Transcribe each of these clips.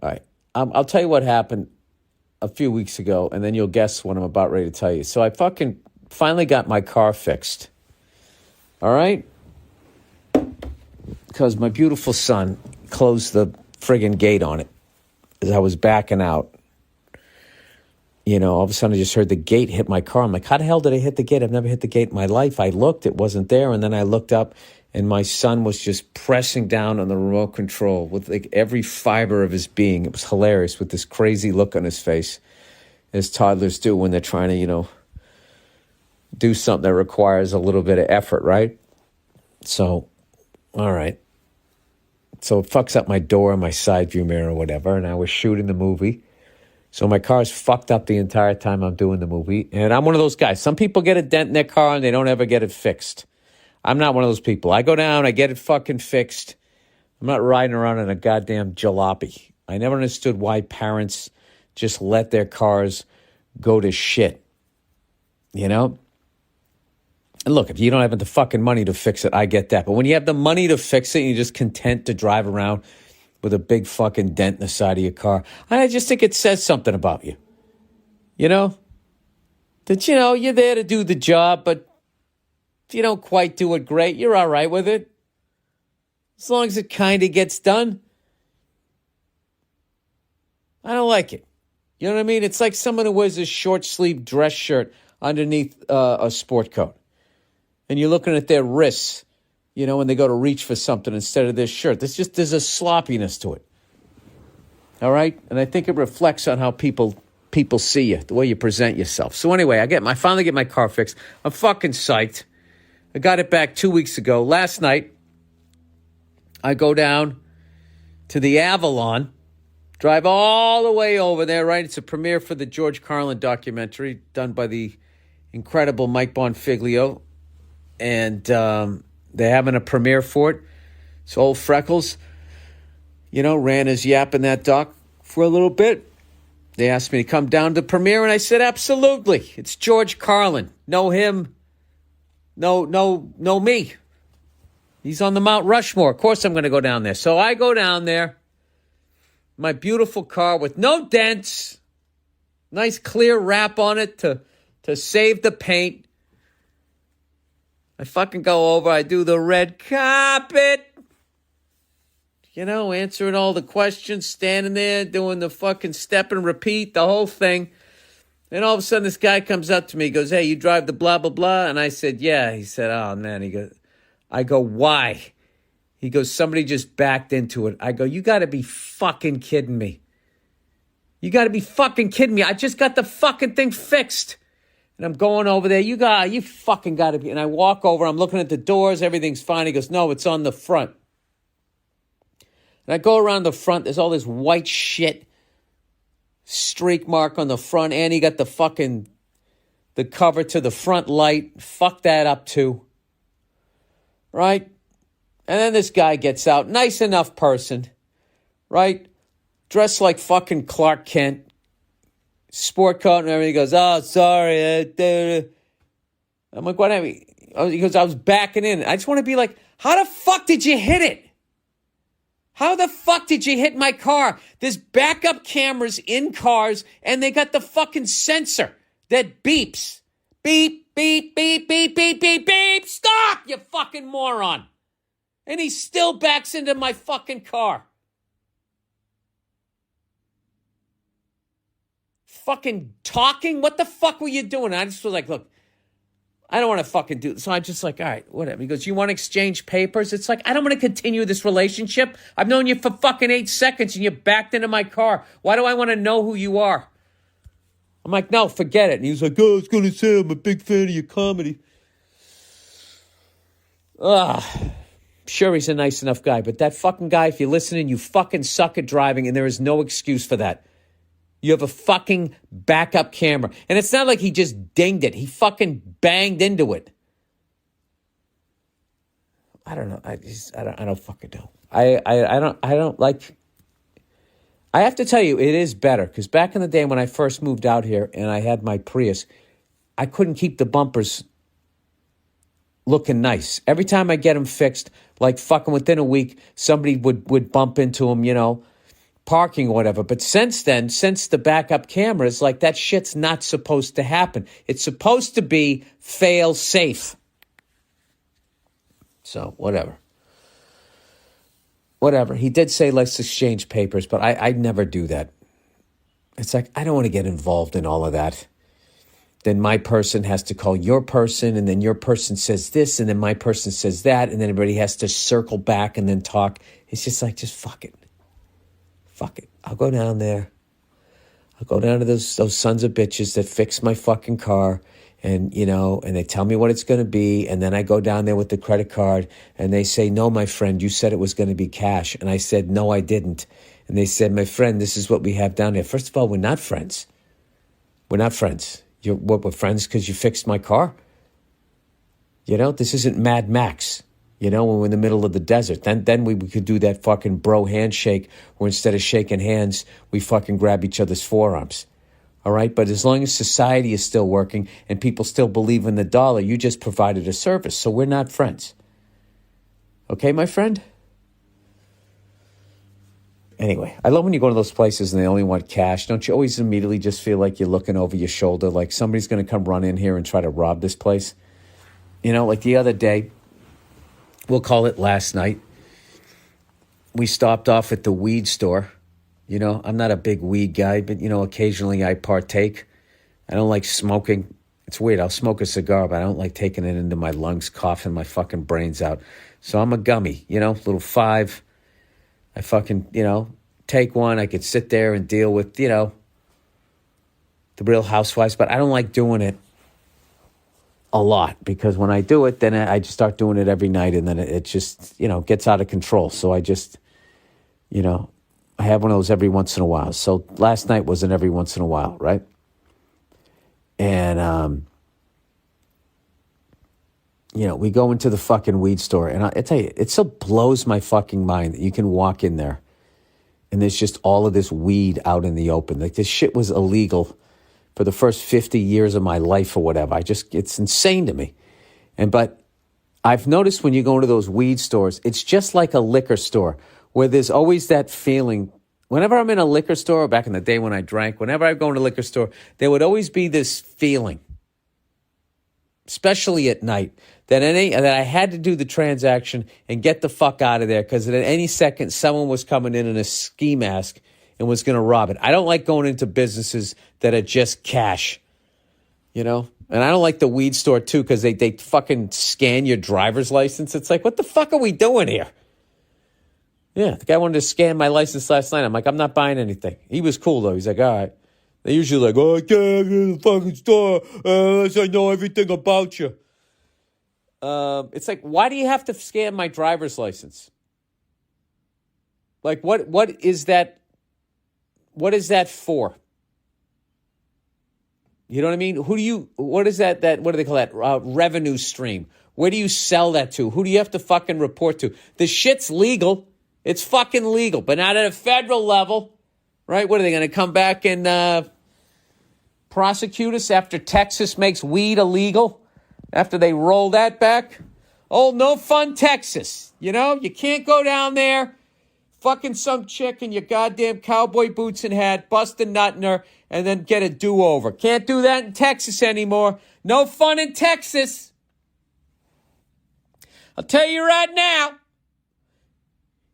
All right. I'll tell you what happened a few weeks ago, and then you'll guess what I'm about ready to tell you. So I fucking finally got my car fixed. All right? Because my beautiful son closed the friggin' gate on it as I was backing out. You know, all of a sudden I just heard the gate hit my car. I'm like, how the hell did I hit the gate? I've never hit the gate in my life. I looked, it wasn't there. And then I looked up, and my son was just pressing down on the remote control with like every fiber of his being. It was hilarious with this crazy look on his face, as toddlers do when they're trying to, do something that requires a little bit of effort, right? So, all right. So it fucks up my door and my side view mirror or whatever, and I was shooting the movie. So my car's fucked up the entire time I'm doing the movie. And I'm one of those guys. Some people get a dent in their car and they don't ever get it fixed. I'm not one of those people. I go down, I get it fucking fixed. I'm not riding around in a goddamn jalopy. I never understood why parents just let their cars go to shit. And look, if you don't have the fucking money to fix it, I get that. But when you have the money to fix it and you're just content to drive around with a big fucking dent in the side of your car, I just think it says something about you. That, you're there to do the job, but if you don't quite do it great, you're all right with it. As long as it kind of gets done. I don't like it. You know what I mean? It's like someone who wears a short sleeve dress shirt underneath a sport coat. And you're looking at their wrists, when they go to reach for something instead of their shirt. There's a sloppiness to it. All right? And I think it reflects on how people see you, the way you present yourself. So anyway, I finally get my car fixed. I'm fucking psyched. I got it back 2 weeks ago. Last night, I go down to the Avalon, drive all the way over there, right? It's a premiere for the George Carlin documentary done by the incredible Mike Bonfiglio. And they're having a premiere for it. So old Freckles, ran his yap in that doc for a little bit. They asked me to come down to the premiere, and I said, absolutely. It's George Carlin. Know him. Know me. He's on the Mount Rushmore. Of course I'm going to go down there. So I go down there. My beautiful car with no dents. Nice clear wrap on it to save the paint. I fucking go over. I do the red carpet. Answering all the questions, standing there, doing the fucking step and repeat, the whole thing. And all of a sudden, this guy comes up to me. He goes, hey, you drive the blah, blah, blah? And I said, yeah. He said, oh, man. I go, why? He goes, somebody just backed into it. I go, you got to be fucking kidding me. You got to be fucking kidding me. I just got the fucking thing fixed. And I'm going over there. You fucking got to be. And I walk over. I'm looking at the doors. Everything's fine. He goes, no, it's on the front. And I go around the front. There's all this white shit streak mark on the front. And he got the cover to the front light. Fuck that up too. Right? And then this guy gets out. Nice enough person. Right? Dressed like fucking Clark Kent. Sport coat and everything. He goes, oh, sorry. I'm like, what? He goes, I was backing in. I just want to be like, how the fuck did you hit it? How the fuck did you hit my car? There's backup cameras in cars, and they got the fucking sensor that beeps. Beep, beep, beep, beep, beep, beep, beep. Stop, you fucking moron. And he still backs into my fucking car. Fucking talking? What the fuck were you doing? And I just was like, look, I don't want to fucking do this. So I'm just like, all right, whatever. He goes, you want to exchange papers? It's like, I don't want to continue this relationship. I've known you for fucking 8 seconds and you backed into my car. Why do I want to know who you are? I'm like, no, forget it. And he was like, oh, I was going to say I'm a big fan of your comedy. Sure, he's a nice enough guy. But that fucking guy, if you're listening, you fucking suck at driving and there is no excuse for that. You have a fucking backup camera. And it's not like he just dinged it. He fucking banged into it. I don't know. I don't fucking know. I don't like. I have to tell you, it is better. Because back in the day when I first moved out here and I had my Prius, I couldn't keep the bumpers looking nice. Every time I get them fixed, like fucking within a week, somebody would bump into them, parking or whatever. But since then, since the backup cameras, like that shit's not supposed to happen. It's supposed to be fail safe. So whatever. He did say let's exchange papers, but I never do that. It's like, I don't want to get involved in all of that. Then my person has to call your person, and then your person says this, and then my person says that, and then everybody has to circle back and then talk. It's just like, just fuck it. Fuck it. I'll go down there. I'll go down to those sons of bitches that fix my fucking car, and, and they tell me what it's going to be, and then I go down there with the credit card, and they say, no, my friend, you said it was going to be cash. And I said, no, I didn't. And they said, my friend, this is what we have down there. First of all, we're not friends. We're not friends. We're friends because you fixed my car? This isn't Mad Max, when we're in the middle of the desert. Then we could do that fucking bro handshake where instead of shaking hands, we fucking grab each other's forearms. All right? But as long as society is still working and people still believe in the dollar, you just provided a service. So we're not friends. Okay, my friend? Anyway, I love when you go to those places and they only want cash. Don't you always immediately just feel like you're looking over your shoulder, like somebody's going to come run in here and try to rob this place? Like the other day, we'll call it last night, we stopped off at the weed store. I'm not a big weed guy, but, occasionally I partake. I don't like smoking. It's weird. I'll smoke a cigar, but I don't like taking it into my lungs, coughing my fucking brains out. So I'm a gummy, little 5. I fucking, take one. I could sit there and deal with, the Real Housewives, but I don't like doing it a lot because when I do it, then I just start doing it every night and then it just, gets out of control. So I just, I have one of those every once in a while. So last night was an every once in a while, right? And, we go into the fucking weed store, and I tell you, it still blows my fucking mind that you can walk in there and there's just all of this weed out in the open. Like, this shit was illegal for the first 50 years of my life or whatever. It's insane to me. But I've noticed when you go into those weed stores, it's just like a liquor store where there's always that feeling. Whenever I'm in a liquor store, back in the day when I drank, whenever I go into a liquor store, there would always be this feeling, especially at night, that I had to do the transaction and get the fuck out of there because at any second someone was coming in a ski mask and was going to rob it. I don't like going into businesses that are just cash, And I don't like the weed store too because they fucking scan your driver's license. It's like, what the fuck are we doing here? Yeah, the guy wanted to scan my license last night. I'm like, I'm not buying anything. He was cool though. He's like, all right. They usually like, oh, I can't get in the fucking store unless I know everything about you. It's like, why do you have to scan my driver's license? Like, what is that? What is that for? You know what I mean? What is that, what do they call that? Revenue stream. Where do you sell that to? Who do you have to fucking report to? The shit's legal. It's fucking legal, but not at a federal level, right? What are they going to come back and prosecute us after Texas makes weed illegal? After they roll that back? Oh, no fun, Texas. You can't go down there, fucking some chick in your goddamn cowboy boots and hat, bust a nut in her, and then get a do-over. Can't do that in Texas anymore. No fun in Texas. I'll tell you right now,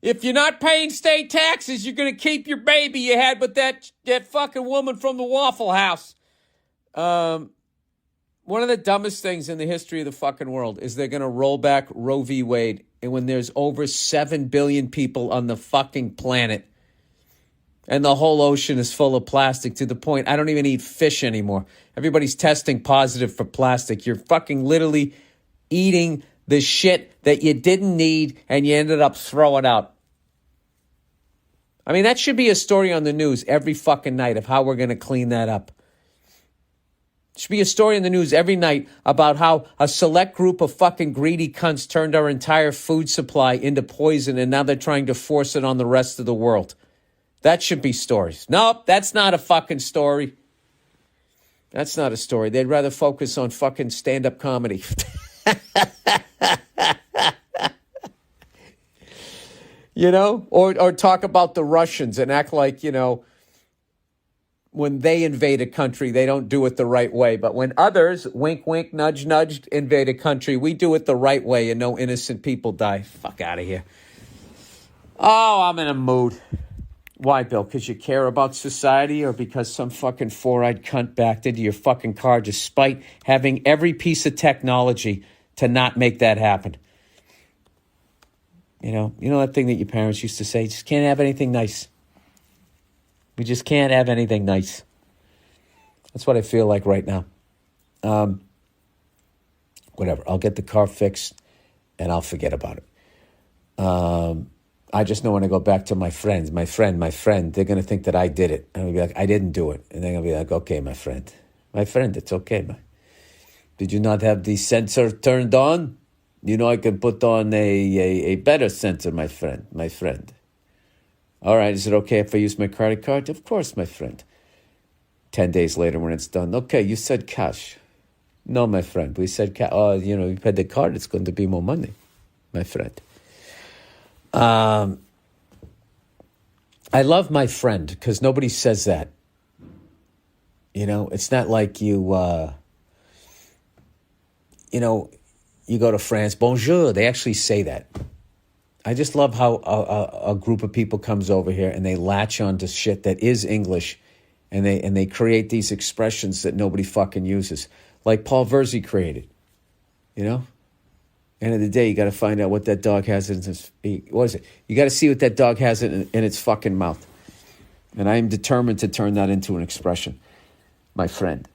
if you're not paying state taxes, you're going to keep your baby you had with that fucking woman from the Waffle House. One of the dumbest things in the history of the fucking world is they're going to roll back Roe v. Wade. And when there's over 7 billion people on the fucking planet and the whole ocean is full of plastic to the point I don't even eat fish anymore. Everybody's testing positive for plastic. You're fucking literally eating the shit that you didn't need and you ended up throwing out. I mean, that should be a story on the news every fucking night of how we're going to clean that up. Should be a story in the news every night about how a select group of fucking greedy cunts turned our entire food supply into poison and now they're trying to force it on the rest of the world. That should be stories. Nope, that's not a fucking story. That's not a story. They'd rather focus on fucking stand-up comedy. You know, or talk about the Russians and act like, you know, when they invade a country, they don't do it the right way. But when others, wink, wink, nudge, nudge, invade a country, we do it the right way and no innocent people die. Fuck out of here. Oh, I'm in a mood. Why, Bill? Because you care about society or because some fucking four-eyed cunt backed into your fucking car despite having every piece of technology to not make that happen? You know that thing that your parents used to say, just can't have anything nice. We just can't have anything nice. That's what I feel like right now. Whatever. I'll get the car fixed and I'll forget about it. I just know when I go back to my friends, my friend, they're going to think that I did it. And I'll be like, I didn't do it. And they're going to be like, okay, my friend, it's okay. Did you not have the sensor turned on? You know, I can put on a better sensor, my friend. All right, is it okay if I use my credit card? Of course, my friend. 10 days later when it's done, okay, you said cash. No, my friend, we said cash. Oh, you know, you paid the card, it's going to be more money, my friend. I love my friend because nobody says that. You know, it's not like you go to France, bonjour. They actually say that. I just love how a group of people comes over here and they latch onto shit that is English, and they create these expressions that nobody fucking uses, like Paul Verzi created. You know, end of the day, you got to find out what that dog has in its. What is it? You got to see what that dog has in its fucking mouth, and I am determined to turn that into an expression, my friend.